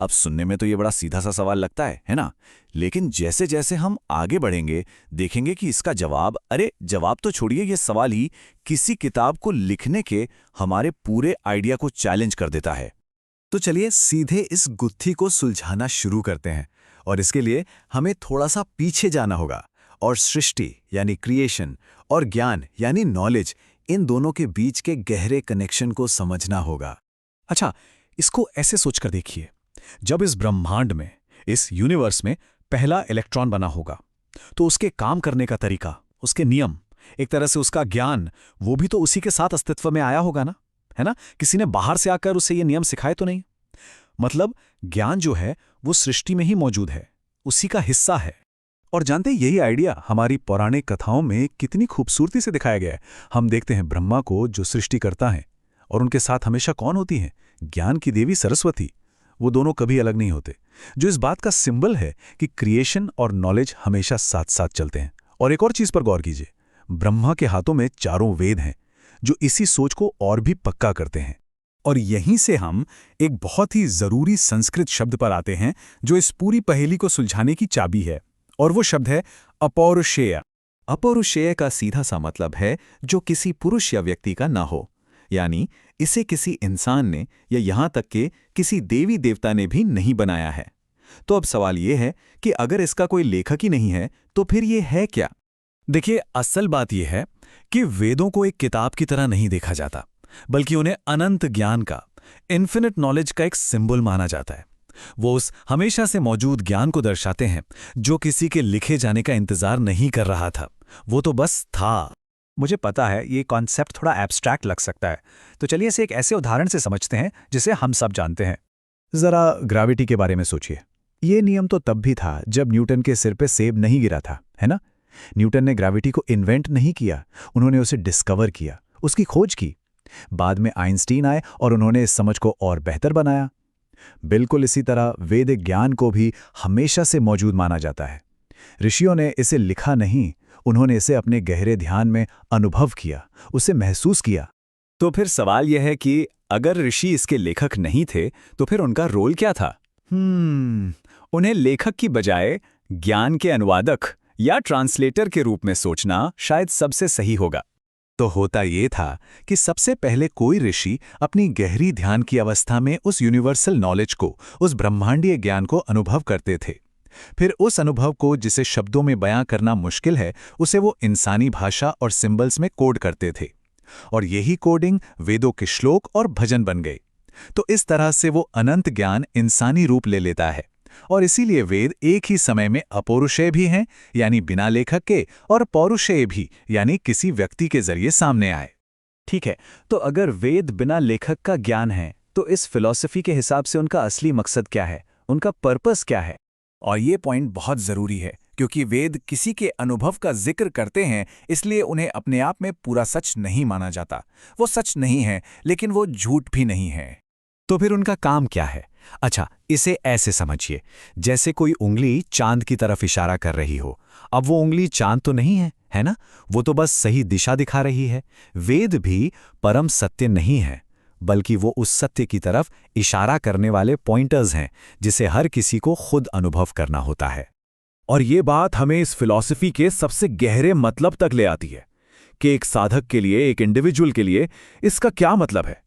अब सुनने में तो ये बड़ा सीधा सा सवाल लगता है ना? लेकिन जैसे जैसे हम आगे बढ़ेंगे देखेंगे कि इसका जवाब, अरे जवाब तो छोड़िए, ये सवाल ही किसी किताब को लिखने के हमारे पूरे आइडिया को चैलेंज कर देता है। तो चलिए सीधे इस गुत्थी को सुलझाना शुरू करते हैं। और इसके लिए हमें थोड़ा सा पीछे जाना होगा और सृष्टि यानी क्रिएशन और ज्ञान यानी नॉलेज, इन दोनों के बीच के गहरे कनेक्शन को समझना होगा। अच्छा, इसको ऐसे सोचकर देखिए, जब इस ब्रह्मांड में, इस यूनिवर्स में पहला इलेक्ट्रॉन बना होगा, तो उसके काम करने का तरीका, उसके नियम, एक तरह से उसका ज्ञान, वो भी तो उसी के साथ अस्तित्व में आया होगा ना, है ना? किसी ने बाहर से आकर उसे ये नियम सिखाए तो नहीं। मतलब ज्ञान जो है वो सृष्टि में ही मौजूद है, उसी का हिस्सा है। और जानते हैं यही आइडिया हमारी पौराणिक कथाओं में कितनी खूबसूरती से दिखाया गया है। हम देखते हैं ब्रह्मा को जो सृष्टि करता है, और उनके साथ हमेशा कौन होती हैं? ज्ञान की देवी सरस्वती। वो दोनों कभी अलग नहीं होते, जो इस बात का सिंबल है कि क्रिएशन और नॉलेज हमेशा साथ साथ चलते हैं। और एक और चीज पर गौर कीजिए, ब्रह्मा के हाथों में चारों वेद हैं, जो इसी सोच को और भी पक्का करते हैं। और यहीं से हम एक बहुत ही जरूरी संस्कृत शब्द पर आते हैं, जो इस पूरी पहेली को सुलझाने की चाबी है, और वो शब्द है अपौरुषेय। अपौरुषेय का सीधा सा मतलब है जो किसी पुरुष या व्यक्ति का ना हो, यानी इसे किसी इंसान ने या यहां तक कि किसी देवी देवता ने भी नहीं बनाया है। तो अब सवाल यह है कि अगर इसका कोई लेखक ही नहीं है तो फिर ये है क्या? देखिए, असल बात यह है कि वेदों को एक किताब की तरह नहीं देखा जाता, बल्कि उन्हें अनंत ज्ञान का, इन्फिनिट नॉलेज का एक सिंबल माना जाता है। वो उस हमेशा से मौजूद ज्ञान को दर्शाते हैं जो किसी के लिखे जाने का इंतजार नहीं कर रहा था, वो तो बस था। मुझे पता है ये कॉन्सेप्ट थोड़ा एब्स्ट्रैक्ट लग सकता है, तो चलिए इसे एक ऐसे उदाहरण से समझते हैं जिसे हम सब जानते हैं। जरा ग्रेविटी के बारे में सोचिए। ये नियम तो तब भी था जब न्यूटन के सिर पे सेब नहीं गिरा था, है ना? न्यूटन ने ग्रेविटी को इन्वेंट नहीं किया, उन्होंने उसे डिस्कवर किया, उसकी खोज की। बाद में आइंस्टीन आए और उन्होंने इस समझ को और बेहतर बनाया। बिल्कुल इसी तरह वैदिक ज्ञान को भी हमेशा से मौजूद माना जाता है। ऋषियों ने इसे लिखा नहीं, उन्होंने इसे अपने गहरे ध्यान में अनुभव किया, उसे महसूस किया। तो फिर सवाल यह है कि अगर ऋषि इसके लेखक नहीं थे तो फिर उनका रोल क्या था? उन्हें लेखक की बजाय ज्ञान के अनुवादक या ट्रांसलेटर के रूप में सोचना शायद सबसे सही होगा। तो होता ये था कि सबसे पहले कोई ऋषि अपनी गहरी ध्यान की अवस्था में उस यूनिवर्सल नॉलेज को, उस ब्रह्मांडीय ज्ञान को अनुभव करते थे। फिर उस अनुभव को, जिसे शब्दों में बयां करना मुश्किल है, उसे वो इंसानी भाषा और सिंबल्स में कोड करते थे। और यही कोडिंग वेदों के श्लोक और भजन बन गए। तो इस तरह से वो अनंत ज्ञान इंसानी रूप ले लेता है। और इसीलिए वेद एक ही समय में अपौरुषेय भी हैं, यानी बिना लेखक के, और पौरुषेय भी, यानी किसी व्यक्ति के जरिए सामने आए। ठीक है, तो अगर वेद बिना लेखक का ज्ञान है, तो इस फिलॉसफी के हिसाब से उनका असली मकसद क्या है, उनका पर्पस क्या है? और ये पॉइंट बहुत जरूरी है, क्योंकि वेद किसी के अनुभव का जिक्र करते हैं, इसलिए उन्हें अपने आप में पूरा सच नहीं माना जाता। वो सच नहीं है, लेकिन वो झूठ भी नहीं है। तो फिर उनका काम क्या है? अच्छा, इसे ऐसे समझिए, जैसे कोई उंगली चांद की तरफ इशारा कर रही हो। अब वो उंगली चांद तो नहीं है ना? वो तो बस सही दिशा दिखा रही है। वेद भी परम सत्य नहीं है, बल्कि वो उस सत्य की तरफ इशारा करने वाले पॉइंटर्स हैं, जिसे हर किसी को खुद अनुभव करना होता है। और ये बात हमें इस फिलॉसफी के सबसे गहरे मतलब तक ले आती है कि एक साधक के लिए, एक इंडिविजुअल के लिए इसका क्या मतलब है।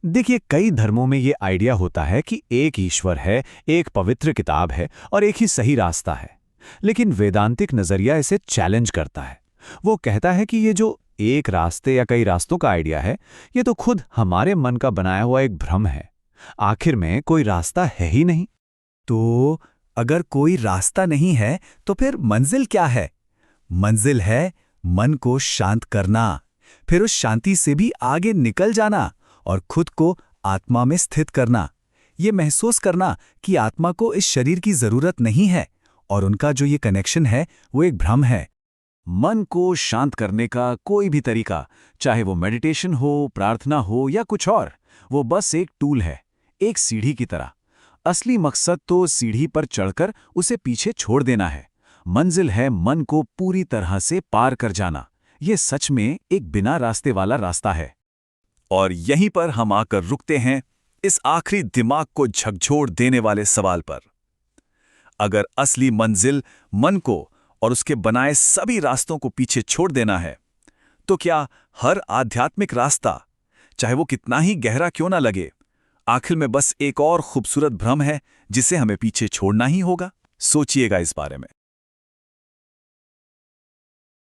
देखिए, कई धर्मों में ये आइडिया होता है कि एक ईश्वर है, एक पवित्र किताब है और एक ही सही रास्ता है। लेकिन वेदांतिक नजरिया इसे चैलेंज करता है। वो कहता है कि ये जो एक रास्ते या कई रास्तों का आइडिया है, ये तो खुद हमारे मन का बनाया हुआ एक भ्रम है। आखिर में कोई रास्ता है ही नहीं। तो अगर कोई रास्ता नहीं है तो फिर मंजिल क्या है? मंजिल है मन को शांत करना, फिर उस शांति से भी आगे निकल जाना और खुद को आत्मा में स्थित करना। ये महसूस करना कि आत्मा को इस शरीर की जरूरत नहीं है और उनका जो ये कनेक्शन है वो एक भ्रम है। मन को शांत करने का कोई भी तरीका, चाहे वो मेडिटेशन हो, प्रार्थना हो या कुछ और, वो बस एक टूल है, एक सीढ़ी की तरह। असली मकसद तो सीढ़ी पर चढ़कर उसे पीछे छोड़ देना है। मंजिल है मन को पूरी तरह से पार कर जाना। ये सच में एक बिना रास्ते वाला रास्ता है। और यहीं पर हम आकर रुकते हैं इस आखिरी दिमाग को झकझोर देने वाले सवाल पर। अगर असली मंजिल मन को और उसके बनाए सभी रास्तों को पीछे छोड़ देना है, तो क्या हर आध्यात्मिक रास्ता, चाहे वो कितना ही गहरा क्यों ना लगे, आखिर में बस एक और खूबसूरत भ्रम है जिसे हमें पीछे छोड़ना ही होगा? सोचिएगा इस बारे में।